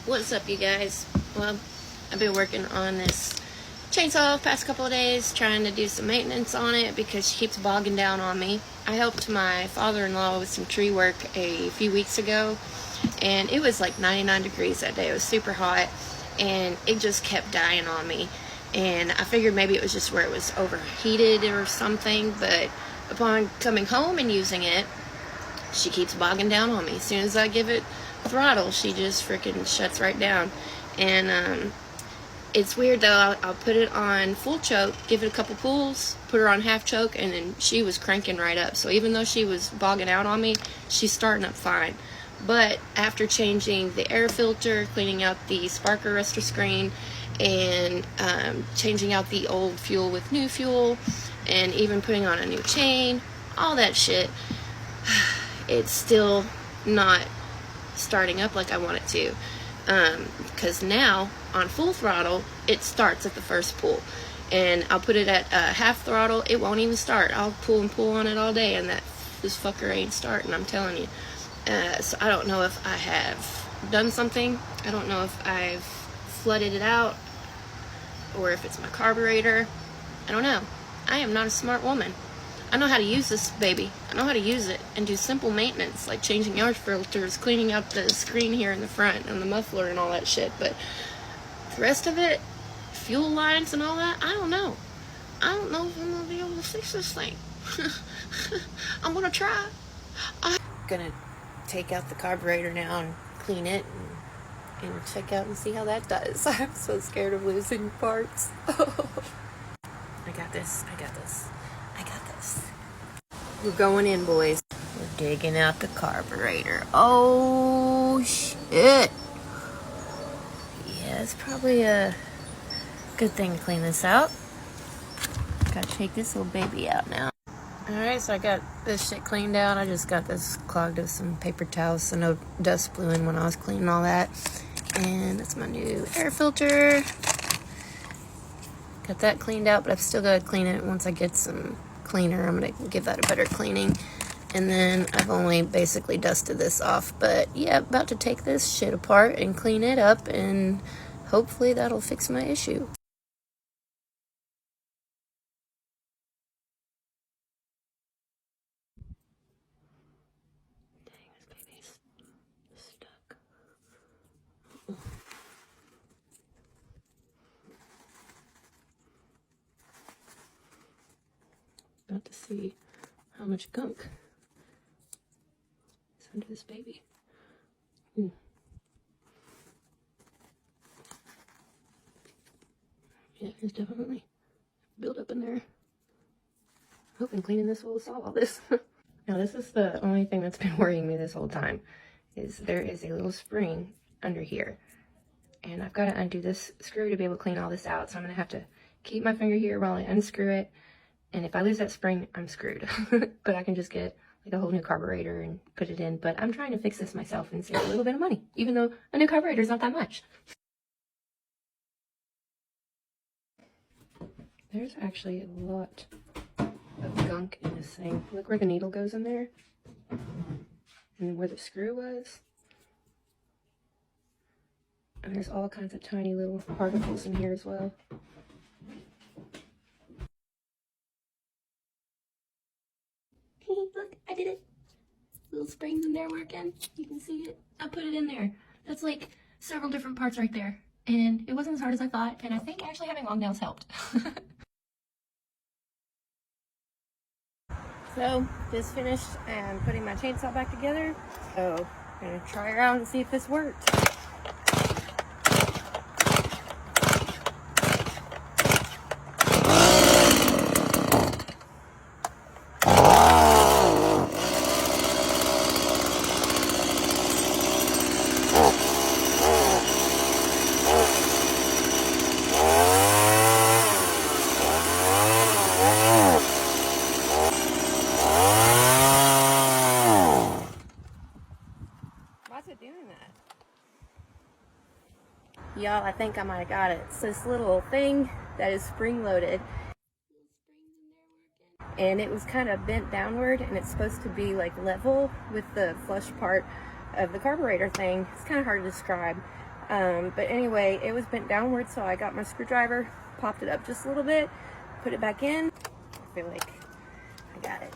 What's up, you guys? Well, I've been working on this chainsaw the past couple of days, trying to do some maintenance on it because she keeps bogging down on me. I helped my father-in-law with some tree work a few weeks ago, and it was like 99 degrees that day. It was super hot, and it just kept dying on me. And I figured maybe it was just where it was overheated or something, but upon coming home and using it, she keeps bogging down on me. As soon as I give it throttle, she just freaking shuts right down. And it's weird though. I'll put it on full choke, give it a couple pulls, put her on half choke, and then she was cranking right up. So even though she was bogging out on me, she's starting up fine. But after changing the air filter, cleaning out the spark arrestor screen, and changing out the old fuel with new fuel, and even putting on a new chain, all that shit, it's still not starting up like I want it to. Because now on full throttle it starts at the first pull, and I'll put it at half throttle, it won't even start. I'll pull and pull on it all day, and this fucker ain't starting, I'm telling you. So I don't know if I have done something. I don't know if I've flooded it out or if it's my carburetor. I don't know. I am not a smart woman. I know how to use this baby. I know how to use it and do simple maintenance like changing air filters, cleaning out the screen here in the front and the muffler and all that shit. But the rest of it, fuel lines and all that, I don't know. I don't know if I'm gonna be able to fix this thing. I'm gonna try. I'm gonna take out the carburetor now and clean it and check out and see how that does. I'm so scared of losing parts. I got this. I got this. I got this. We're going in, boys. We're digging out the carburetor. Oh, shit. Yeah, it's probably a good thing to clean this out. Gotta take this little baby out now. Alright, so I got this shit cleaned out. I just got this clogged with some paper towels so no dust blew in when I was cleaning all that. And that's my new air filter. Got that cleaned out, but I've still got to clean it. Once I get some cleaner, I'm going to give that a better cleaning. And then I've only basically dusted this off. But yeah, about to take this shit apart and clean it up, and hopefully that'll fix my issue. Dang, this baby's stuck. About to see how much gunk is under this baby. Yeah, there's definitely build up in there. Hoping cleaning this will solve all this. Now this is the only thing that's been worrying me this whole time, is there is a little spring under here. And I've got to undo this screw to be able to clean all this out. So I'm going to have to keep my finger here while I unscrew it. And if I lose that spring, I'm screwed. But I can just get like a whole new carburetor and put it in. But I'm trying to fix this myself and save a little bit of money, even though a new carburetor is not that much. There's actually a lot of gunk in this thing. Look where the needle goes in there. And where the screw was. And there's all kinds of tiny little particles in here as well. Look, I did it. Little springs in there working. You can see it. I put it in there. That's like several different parts right there. And it wasn't as hard as I thought. And I think actually having long nails helped. So, just finished and putting my chainsaw back together. So, I'm gonna try around and see if this worked. Why's it doing that? Y'all, I think I might have got it. It's this little thing that is spring-loaded. And it was kind of bent downward, and it's supposed to be like level with the flush part of the carburetor thing. It's kind of hard to describe. But anyway, it was bent downward, so I got my screwdriver, popped it up just a little bit, put it back in. I feel like I got it.